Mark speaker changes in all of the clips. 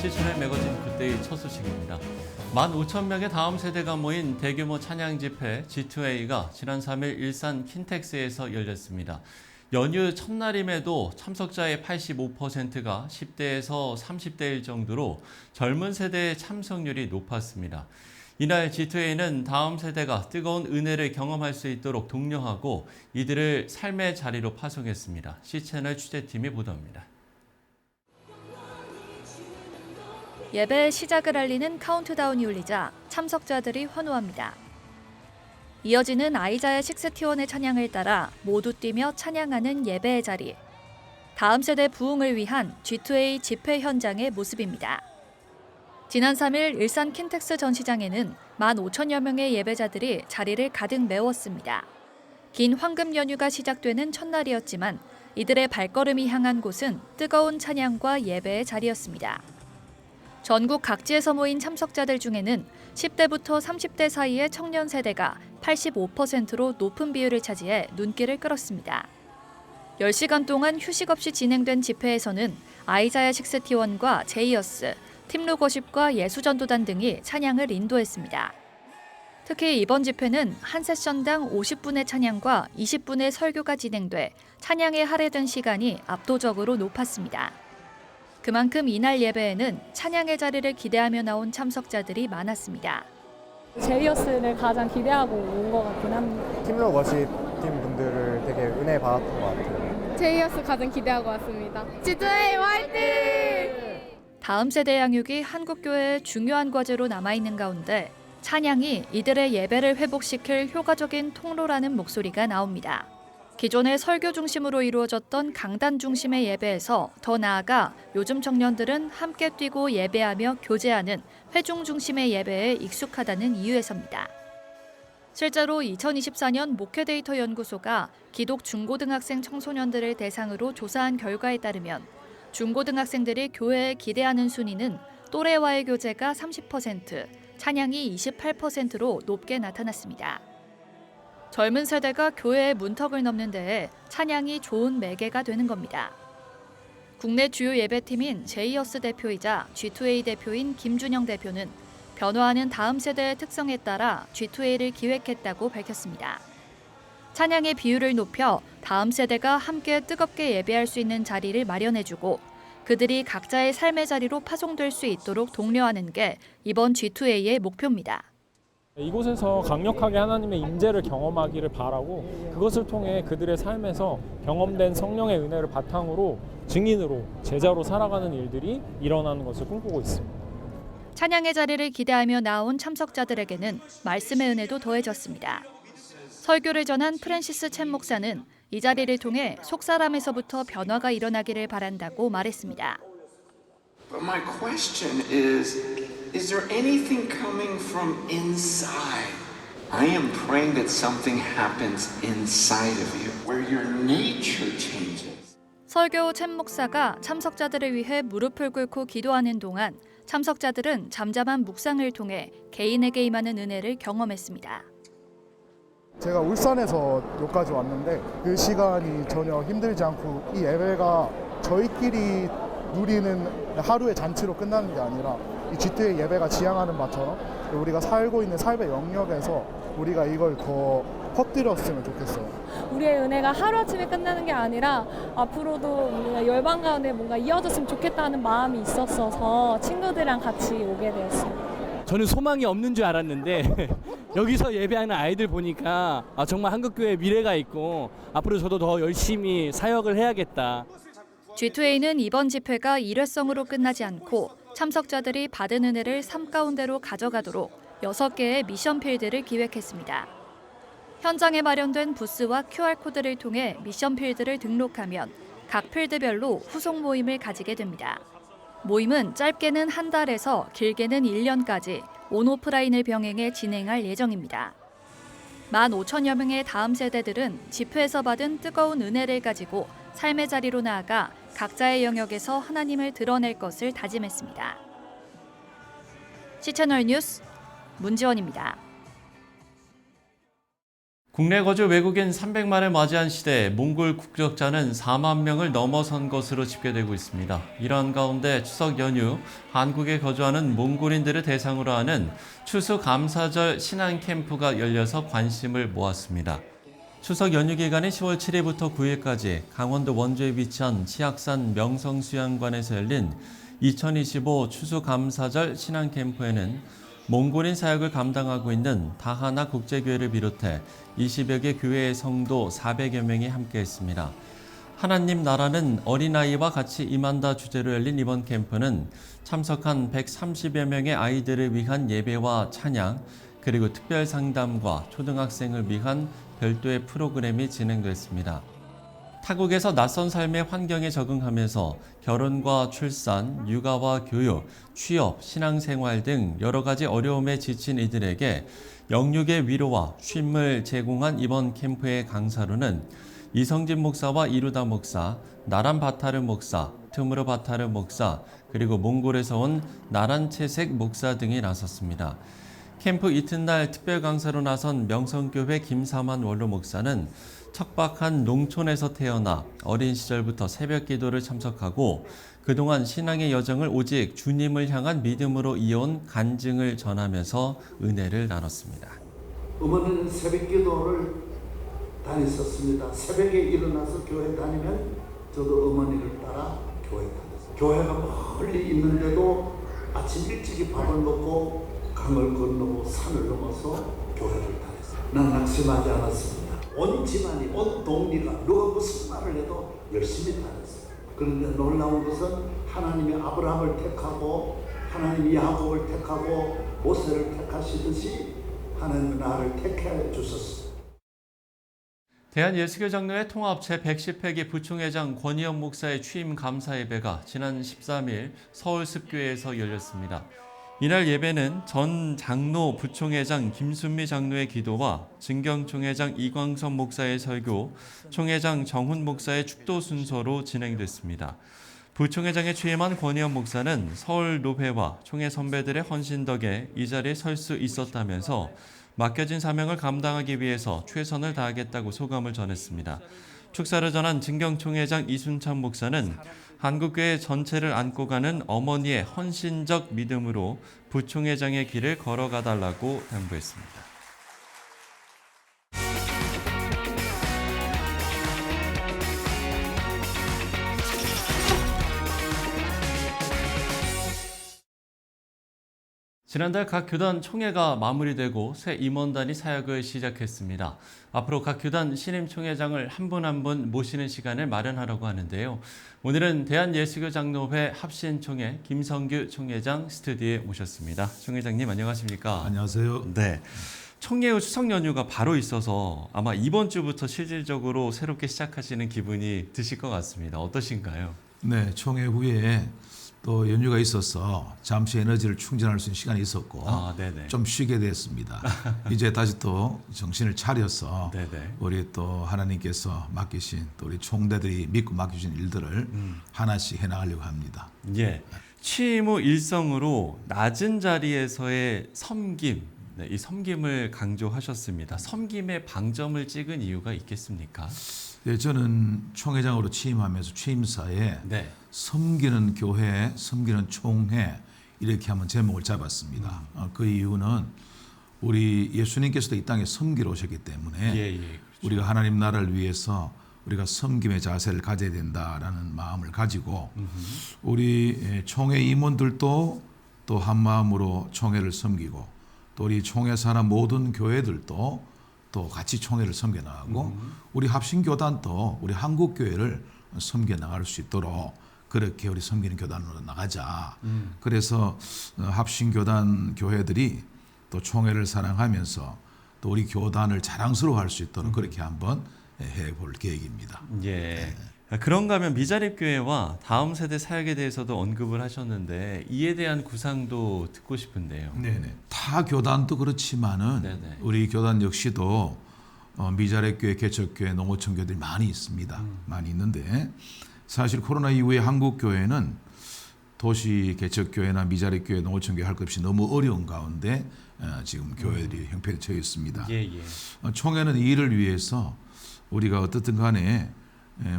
Speaker 1: 시즌에 매거진 그때의 첫 소식입니다. 15,000명의 다음 세대가 모인 대규모 찬양 집회 G2A가 지난 3일 일산 킨텍스에서 열렸습니다. 연휴 첫날임에도 참석자의 85%가 10대에서 30대일 정도로 젊은 세대의 참석률이 높았습니다. 이날 G2A는 다음 세대가 뜨거운 은혜를 경험할 수 있도록 독려하고 이들을 삶의 자리로 파송했습니다. C채널 취재팀이 보도합니다.
Speaker 2: 예배의 시작을 알리는 카운트다운이 울리자 참석자들이 환호합니다. 이어지는 아이자야 6T1의 찬양을 따라 모두 뛰며 찬양하는 예배의 자리. 다음 세대 부흥을 위한 G2A 집회 현장의 모습입니다. 지난 3일 일산 킨텍스 전시장에는 15,000여 명의 예배자들이 자리를 가득 메웠습니다. 긴 황금 연휴가 시작되는 첫날이었지만 이들의 발걸음이 향한 곳은 뜨거운 찬양과 예배의 자리였습니다. 전국 각지에서 모인 참석자들 중에는 10대부터 30대 사이의 청년 세대가 85%로 높은 비율을 차지해 눈길을 끌었습니다. 10시간 동안 휴식 없이 진행된 집회에서는 아이자야 6T1과 제이어스, 팀로거십과 예수전도단 등이 찬양을 인도했습니다. 특히 이번 집회는 한 세션당 50분의 찬양과 20분의 설교가 진행돼 찬양에 할애된 시간이 압도적으로 높았습니다. 그만큼 이날 예배에는 찬양의 자리를 기대하며 나온 참석자들이 많았습니다.
Speaker 3: 제이어스를 가장 기대하고 온 것 같긴 합니다.
Speaker 4: 팀로 워십 팀 분들을 되게 은혜 받았던 것 같아요.
Speaker 5: 제이어스 가장 기대하고 왔습니다. G2A 화이팅!
Speaker 2: 다음 세대 양육이 한국 교회의 중요한 과제로 남아있는 가운데 찬양이 이들의 예배를 회복시킬 효과적인 통로라는 목소리가 나옵니다. 기존의 설교 중심으로 이루어졌던 강단 중심의 예배에서 더 나아가 요즘 청년들은 함께 뛰고 예배하며 교제하는 회중 중심의 예배에 익숙하다는 이유에서입니다. 실제로 2024년 목회데이터 연구소가 기독 중고등학생 청소년들을 대상으로 조사한 결과에 따르면 중고등학생들이 교회에 기대하는 순위는 또래와의 교제가 30%, 찬양이 28%로 높게 나타났습니다. 젊은 세대가 교회의 문턱을 넘는 데에 찬양이 좋은 매개가 되는 겁니다. 국내 주요 예배팀인 제이어스 대표이자 G2A 대표인 김준영 대표는 변화하는 다음 세대의 특성에 따라 G2A를 기획했다고 밝혔습니다. 찬양의 비율을 높여 다음 세대가 함께 뜨겁게 예배할 수 있는 자리를 마련해주고 그들이 각자의 삶의 자리로 파송될 수 있도록 독려하는 게 이번 G2A의 목표입니다.
Speaker 6: 이곳에서 강력하게 하나님의 임재를 경험하기를 바라고 그것을 통해 그들의 삶에서 경험된 성령의 은혜를 바탕으로 증인으로 제자로 살아가는 일들이 일어나는 것을 꿈꾸고 있습니다.
Speaker 2: 찬양의 자리를 기대하며 나온 참석자들에게는 말씀의 은혜도 더해졌습니다. 설교를 전한 프랜시스 챗 목사는 이 자리를 통해 속사람에서부터 변화가 일어나기를 바란다고 말했습니다.
Speaker 7: But my question is there anything coming from inside? I am praying that something happens inside of you, where your nature changes.
Speaker 2: 설교 후 챗 목사가 참석자들을 위해 무릎을 꿇고 기도하는 동안 참석자들은 잠잠한 묵상을 통해 개인에게 임하는 은혜를 경험했습니다.
Speaker 4: 제가 울산에서 여기까지 왔는데 그 시간이 전혀 힘들지 않고 이 예배가 저희끼리 누리는 하루의 잔치로 끝나는 게 아니라 이 G2A 예배가 지향하는 바처럼 우리가 살고 있는 삶의 영역에서 우리가 이걸 더 퍼뜨렸으면 좋겠어요.
Speaker 3: 우리의 은혜가 하루아침에 끝나는 게 아니라 앞으로도 우리가 열방 가운데 뭔가 이어졌으면 좋겠다는 마음이 있었어서 친구들이랑 같이 오게 되었어요.
Speaker 8: 저는 소망이 없는 줄 알았는데 여기서 예배하는 아이들 보니까 정말 한국교회에 미래가 있고 앞으로 저도 더 열심히 사역을 해야겠다.
Speaker 2: G2A는 이번 집회가 일회성으로 끝나지 않고 참석자들이 받은 은혜를 삶 가운데로 가져가도록 6개의 미션 필드를 기획했습니다. 현장에 마련된 부스와 QR코드를 통해 미션 필드를 등록하면 각 필드별로 후속 모임을 가지게 됩니다. 모임은 짧게는 한 달에서 길게는 1년까지 온오프라인을 병행해 진행할 예정입니다. 15,000여 명의 다음 세대들은 집회에서 받은 뜨거운 은혜를 가지고 삶의 자리로 나아가 각자의 영역에서 하나님을 드러낼 것을 다짐했습니다. C채널 뉴스 문지원입니다.
Speaker 1: 국내 거주 외국인 300만을 맞이한 시대 몽골 국적자는 4만 명을 넘어선 것으로 집계되고 있습니다. 이런 가운데 추석 연휴 한국에 거주하는 몽골인들을 대상으로 하는 추수감사절 신앙 캠프가 열려서 관심을 모았습니다. 추석 연휴 기간인 10월 7일부터 9일까지 강원도 원주에 위치한 치악산 명성수양관에서 열린 2025 추수감사절 신앙 캠프에는 몽골인 사역을 감당하고 있는 다하나 국제교회를 비롯해 20여 개 교회의 성도 400여 명이 함께했습니다. 하나님 나라는 어린아이와 같이 임한다 주제로 열린 이번 캠프는 참석한 130여 명의 아이들을 위한 예배와 찬양, 그리고 특별 상담과 초등학생을 위한 별도의 프로그램이 진행됐습니다. 타국에서 낯선 삶의 환경에 적응하면서 결혼과 출산, 육아와 교육, 취업, 신앙생활 등 여러 가지 어려움에 지친 이들에게 영육의 위로와 쉼을 제공한 이번 캠프의 강사로는 이성진 목사와 이루다 목사, 나란 바타르 목사, 트무르 바타르 목사, 그리고 몽골에서 온 나란채색 목사 등이 나섰습니다. 캠프 이튿날 특별 강사로 나선 명성교회 김사만 원로 목사는 척박한 농촌에서 태어나 어린 시절부터 새벽 기도를 참석하고 그동안 신앙의 여정을 오직 주님을 향한 믿음으로 이어온 간증을 전하면서 은혜를 나눴습니다.
Speaker 9: 어머니는 새벽 기도를 다녔었습니다. 새벽에 일어나서 교회 다니면 저도 어머니를 따라 교회 다녔어요. 교회가 멀리 있는데도 아침 일찍이 밥을 먹고 강을 건너고 산을 넘어서 교회를 다녔어요. 난 낙심하지 않았습니다. 온 집안이, 온 동리가 누가 무슨 말을 해도 열심히 다녔어요. 그런데 놀라운 것은 하나님이 아브라함을 택하고 하나님이 야곱을 택하고 모세를 택하시듯이 하나님은 나를 택해 주셨어요.
Speaker 1: 대한예수교 장로회 통합 제110회기 부총회장 권희영 목사의 취임 감사 예배가 지난 13일 서울 습교회에서 열렸습니다. 이날 예배는 전 장로 부총회장 김순미 장로의 기도와 증경총회장 이광선 목사의 설교, 총회장 정훈 목사의 축도 순서로 진행됐습니다. 부총회장에 취임한 권희영 목사는 서울 노회와 총회 선배들의 헌신 덕에 이 자리에 설 수 있었다면서 맡겨진 사명을 감당하기 위해서 최선을 다하겠다고 소감을 전했습니다. 축사를 전한 증경총회장 이순찬 목사는 한국교회 전체를 안고 가는 어머니의 헌신적 믿음으로 부총회장의 길을 걸어가달라고 당부했습니다. 지난달 각 교단 총회가 마무리되고 새 임원단이 사역을 시작했습니다. 앞으로 각 교단 신임 총회장을 한 분 한 분 모시는 시간을 마련하려고 하는데요. 오늘은 대한예수교 장로회 합신총회 김성규 총회장 스튜디오에 모셨습니다. 총회장님 안녕하십니까?
Speaker 10: 안녕하세요.
Speaker 1: 네. 총회 후 추석 연휴가 바로 있어서 아마 이번 주부터 실질적으로 새롭게 시작하시는 기분이 드실 것 같습니다. 어떠신가요?
Speaker 10: 네, 총회 후에 또 연휴가 있어서 잠시 에너지를 충전할 수 있는 시간이 있었고 좀 쉬게 됐습니다. 이제 다시 또 정신을 차려서 우리 또 하나님께서 맡기신 또 우리 총대들이 믿고 맡기신 일들을 하나씩 해나가려고 합니다.
Speaker 1: 예. 취임 후 일성으로 낮은 자리에서의 섬김, 이 섬김을 강조하셨습니다. 섬김의 방점을 찍은 이유가 있겠습니까?
Speaker 10: 네, 저는 총회장으로 취임하면서 취임사에 섬기는 교회, 섬기는 총회 이렇게 한번 제목을 잡았습니다. 그 이유는 우리 예수님께서도 이 땅에 섬기러 오셨기 때문에
Speaker 1: 그렇죠.
Speaker 10: 우리가 하나님 나라를 위해서 우리가 섬김의 자세를 가져야 된다라는 마음을 가지고 우리 총회 임원들도 또 한 마음으로 총회를 섬기고 또 우리 총회 산하 모든 교회들도 또 같이 총회를 섬겨 나가고 우리 합신교단도 우리 한국교회를 섬겨 나갈 수 있도록 그렇게 우리 섬기는 교단으로 나가자. 그래서 합신교단 교회들이 또 총회를 사랑하면서 또 우리 교단을 자랑스러워할 수 있도록 그렇게 한번 해볼 계획입니다.
Speaker 1: 예. 그런가 하면 미자립교회와 다음 세대 사역에 대해서도 언급을 하셨는데 이에 대한 구상도 듣고 싶은데요.
Speaker 10: 네네. 타 교단도 그렇지만은 우리 교단 역시도 미자립교회, 개척교회, 농어촌교회들이 많이 있습니다. 많이 있는데 사실 코로나 이후에 한국교회는 도시 개척교회나 미자립교회, 농어촌교회 할 것 없이 너무 어려운 가운데 지금 교회들이 형편에 처해 있습니다. 총회는 이 일을 위해서 우리가 어떻든 간에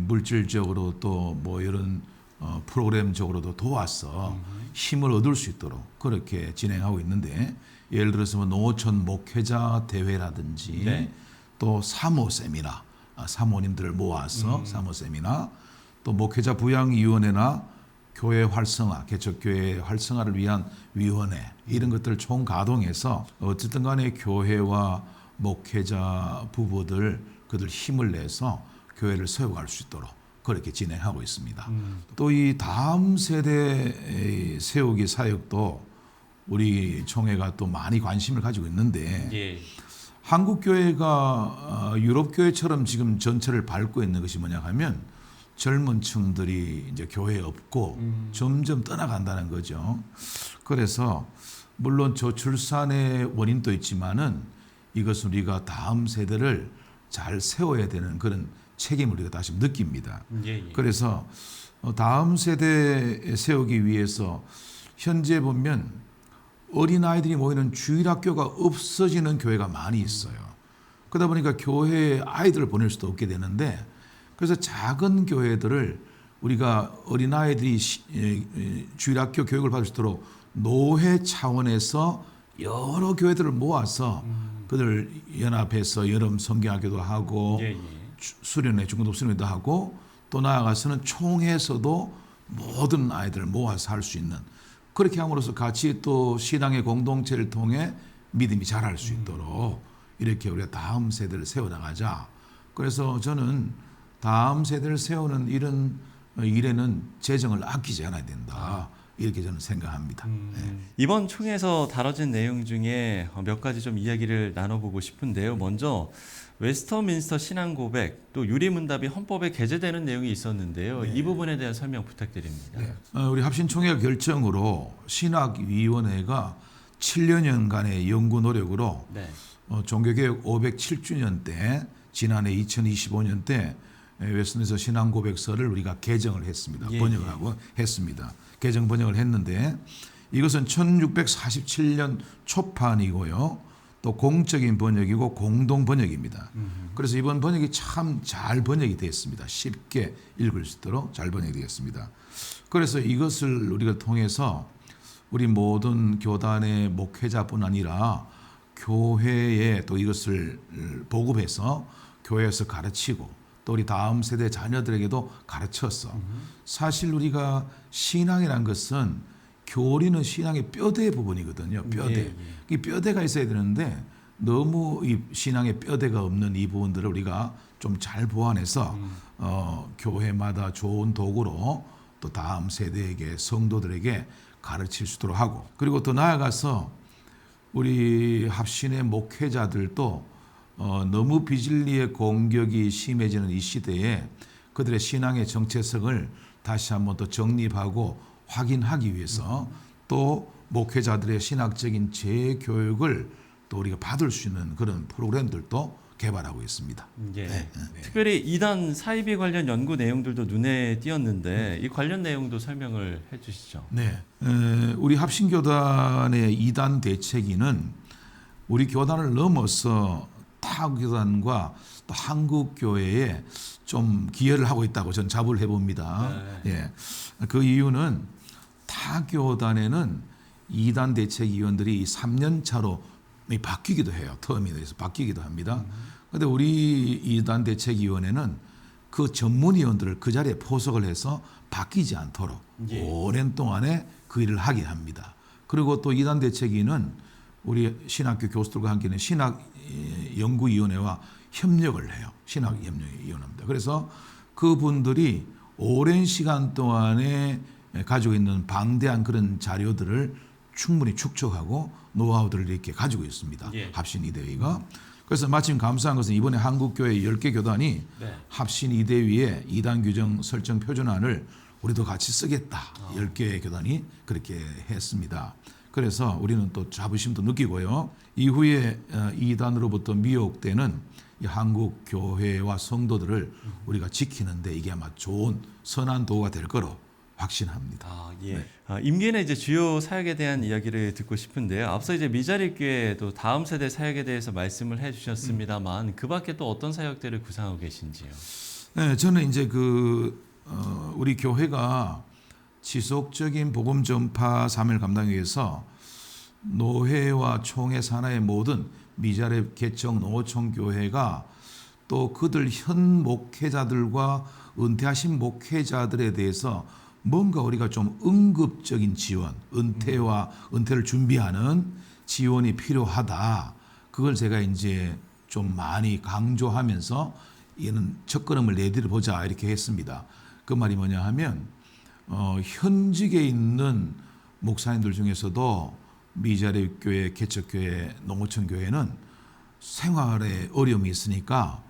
Speaker 10: 물질적으로 또 뭐 이런 프로그램적으로도 도와서 힘을 얻을 수 있도록 그렇게 진행하고 있는데, 예를 들어서 뭐 농어촌 목회자 대회라든지 또 사모 세미나, 사모님들을 모아서 사모 세미나, 또 목회자 부양위원회나 교회 활성화, 개척교회 활성화를 위한 위원회, 이런 것들을 총 가동해서 어쨌든 간에 교회와 목회자 부부들 그들 힘을 내서 교회를 세워갈 수 있도록 그렇게 진행하고 있습니다. 또 이 다음 세대 세우기 사역도 우리 총회가 또 많이 관심을 가지고 있는데, 한국 교회가 유럽 교회처럼 지금 전체를 밟고 있는 것이 뭐냐 하면 젊은 층들이 이제 교회에 없고 점점 떠나간다는 거죠. 그래서 물론 저출산의 원인도 있지만은 이것은 우리가 다음 세대를 잘 세워야 되는 그런 책임을 우리가 다시 느낍니다. 그래서 다음 세대 세우기 위해서 현재 보면 어린아이들이 모이는 주일학교가 없어지는 교회가 많이 있어요. 그러다 보니까 교회에 아이들을 보낼 수도 없게 되는데, 그래서 작은 교회들을 우리가 어린아이들이 주일학교 교육을 받을 수 있도록 노회 차원에서 여러 교회들을 모아서 그들 연합해서 여름 성경학교도 하고 수련회, 중고등 수련회도 하고, 또 나아가서는 총회에서도 모든 아이들을 모아서 할 수 있는, 그렇게 함으로써 같이 또 신앙의 공동체를 통해 믿음이 자랄 수 있도록 이렇게 우리가 다음 세대를 세워나가자. 그래서 저는 다음 세대를 세우는 이런 일에는 재정을 아끼지 않아야 된다. 이렇게 저는 생각합니다.
Speaker 1: 이번 총회에서 다뤄진 내용 중에 몇 가지 좀 이야기를 나눠보고 싶은데요. 먼저 웨스터민스터 신앙 고백, 또 유리문답이 헌법에 게재되는 내용이 있었는데요. 이 부분에 대한 설명 부탁드립니다.
Speaker 10: 우리 합신총회가 결정으로 신학위원회가 7년간의 연구 노력으로 종교개혁 507주년 때, 지난해 2025년 때 웨스터민스터 신앙 고백서를 우리가 개정을 했습니다. 번역을 하고 했습니다. 개정 번역을 했는데, 이것은 1647년 초판이고요. 또 공적인 번역이고 공동 번역입니다. 그래서 이번 번역이 참 잘 번역이 되었습니다. 쉽게 읽을 수 있도록 잘 번역이 되었습니다. 그래서 이것을 우리가 통해서 우리 모든 교단의 목회자뿐 아니라 교회에 또 이것을 보급해서 교회에서 가르치고, 또 우리 다음 세대 자녀들에게도 가르쳐서, 사실 우리가 신앙이란 것은 교리는 신앙의 뼈대 부분이거든요. 뼈대. 이 뼈대가 있어야 되는데 너무 이 신앙의 뼈대가 없는 이 부분들을 우리가 좀 잘 보완해서 교회마다 좋은 도구로 또 다음 세대에게, 성도들에게 가르칠 수 있도록 하고, 그리고 또 나아가서 우리 합신의 목회자들도 너무 비진리의 공격이 심해지는 이 시대에 그들의 신앙의 정체성을 다시 한번 또 정립하고 확인하기 위해서 또 목회자들의 신학적인 재교육을 또 우리가 받을 수 있는 그런 프로그램들도 개발하고 있습니다.
Speaker 1: 특별히 이단 사이비 관련 연구 내용들도 눈에 띄었는데 이 관련 내용도 설명을 해주시죠.
Speaker 10: 우리 합신교단의 이단 대책위는 우리 교단을 넘어서 타 교단과 또 한국 교회에 좀 기여를 하고 있다고 저는 자부를 해봅니다. 그 이유는 타 교단에는 이단 대책위원들이 3년 차로 바뀌기도 해요. 텀이 돼서 바뀌기도 합니다. 그런데 우리 이단 대책위원회는 그 전문위원들을 그 자리에 포석을 해서 바뀌지 않도록 오랜 동안에 그 일을 하게 합니다. 그리고 또 이단 대책위는 우리 신학교 교수들과 함께는 신학연구위원회와 협력을 해요. 신학협력위원회입니다. 그래서 그분들이 오랜 시간 동안에 가지고 있는 방대한 그런 자료들을 충분히 축적하고 노하우들을 이렇게 가지고 있습니다. 합신이대위가. 그래서 마침 감사한 것은 이번에 한국교회 10개 교단이 합신이대위에 이단 규정 설정 표준안을 우리도 같이 쓰겠다. 10개 교단이 그렇게 했습니다. 그래서 우리는 또 자부심도 느끼고요. 이후에 이단으로부터 미혹되는 이 한국 교회와 성도들을 우리가 지키는데 이게 아마 좋은 선한 도구가 될 거로 확신합니다.
Speaker 1: 아, 예.
Speaker 10: 네.
Speaker 1: 임기인의 이제 주요 사역에 대한 이야기를 듣고 싶은데요. 앞서 이제 미자립교회도 다음 세대 사역에 대해서 말씀을 해주셨습니다만 그 밖에 또 어떤 사역들을 구상하고 계신지요?
Speaker 10: 네, 저는 이제 우리 교회가 지속적인 복음 전파 사명을 감당하기 위해서 노회와 총회 산하의 모든 미자립 개정 노총 교회가 또 그들 현 목회자들과 은퇴하신 목회자들에 대해서 뭔가 우리가 좀 응급적인 지원, 은퇴를 준비하는 지원이 필요하다. 그걸 제가 이제 좀 많이 강조하면서 이는 첫걸음을 내디뎌보자 이렇게 했습니다. 그 말이 뭐냐 하면 현직에 있는 목사님들 중에서도 미자립교회, 개척교회, 농어촌교회는 생활에 어려움이 있으니까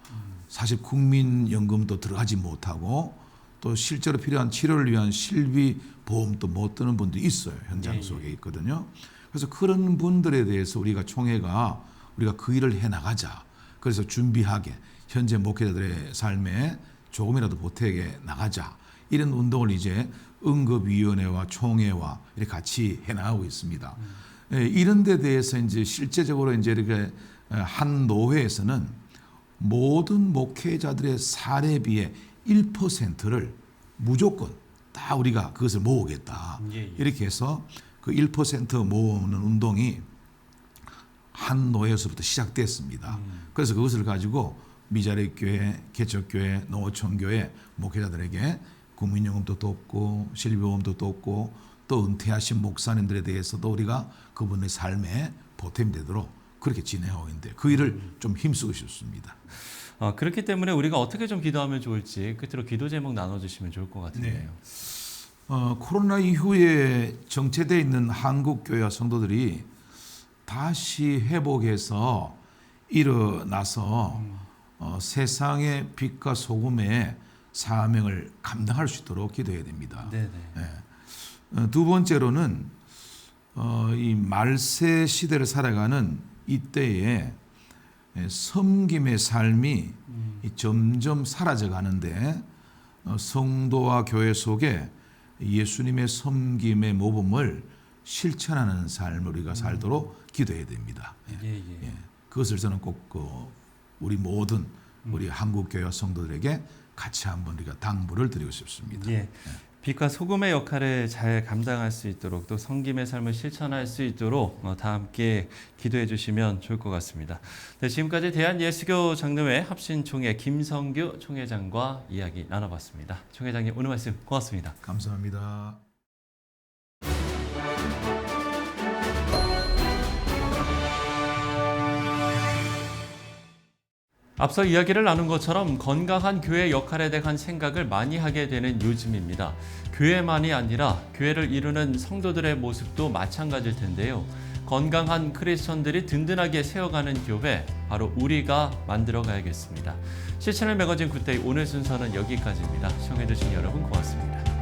Speaker 10: 사실 국민연금도 들어가지 못하고 또 실제로 필요한 치료를 위한 실비 보험도 못 드는 분들이 있어요. 현장 속에 있거든요. 그래서 그런 분들에 대해서 우리가 총회가 우리가 그 일을 해나가자. 그래서 준비하게 현재 목회자들의 삶에 조금이라도 보태게 나가자. 이런 운동을 이제 응급위원회와 총회와 이렇게 같이 해나가고 있습니다. 이런 데 대해서 이제 실제적으로 이제 이렇게 한 노회에서는 모든 목회자들의 사례비의 1%를 무조건 다 우리가 그것을 모으겠다. 이렇게 해서 그 1% 모으는 운동이 한 노회에서부터 시작됐습니다. 그래서 그것을 가지고 미자립교회, 개척교회, 농어촌교회 목회자들에게 국민연금도 돕고 실비보험도 돕고 또 은퇴하신 목사님들에 대해서도 우리가 그분의 삶에 보탬이 되도록 그렇게 진행하고 있는데 그 일을 좀 힘쓰고 싶습니다.
Speaker 1: 그렇기 때문에 우리가 어떻게 좀 기도하면 좋을지 끝으로 기도 제목 나눠주시면 좋을 것 같은데요.
Speaker 10: 네. 코로나 이후에 정체되어 있는 한국 교회와 성도들이 다시 회복해서 일어나서 세상의 빛과 소금의 사명을 감당할 수 있도록 기도해야 됩니다.
Speaker 1: 네네.
Speaker 10: 네. 두 번째로는 이 말세 시대를 살아가는 이때에 섬김의 삶이 점점 사라져 가는데 성도와 교회 속에 예수님의 섬김의 모범을 실천하는 삶을 우리가 살도록 기도해야 됩니다. 예. 그것을 저는 꼭 우리 모든 우리 한국 교회와 성도들에게 같이 한번 우리가 당부를 드리고 싶습니다.
Speaker 1: 예. 빛과 소금의 역할을 잘 감당할 수 있도록 또 섬김의 삶을 실천할 수 있도록 다 함께 기도해 주시면 좋을 것 같습니다. 네, 지금까지 대한예수교 장로회 합신총회 김성규 총회장과 이야기 나눠봤습니다. 총회장님 오늘 말씀 고맙습니다.
Speaker 10: 감사합니다.
Speaker 1: 앞서 이야기를 나눈 것처럼 건강한 교회 역할에 대한 생각을 많이 하게 되는 요즘입니다. 교회만이 아니라 교회를 이루는 성도들의 모습도 마찬가지일 텐데요. 건강한 크리스천들이 든든하게 세워가는 교회, 바로 우리가 만들어가야겠습니다. 실천을 매거진 굿데이 오늘 순서는 여기까지입니다. 시청해주신 여러분 고맙습니다.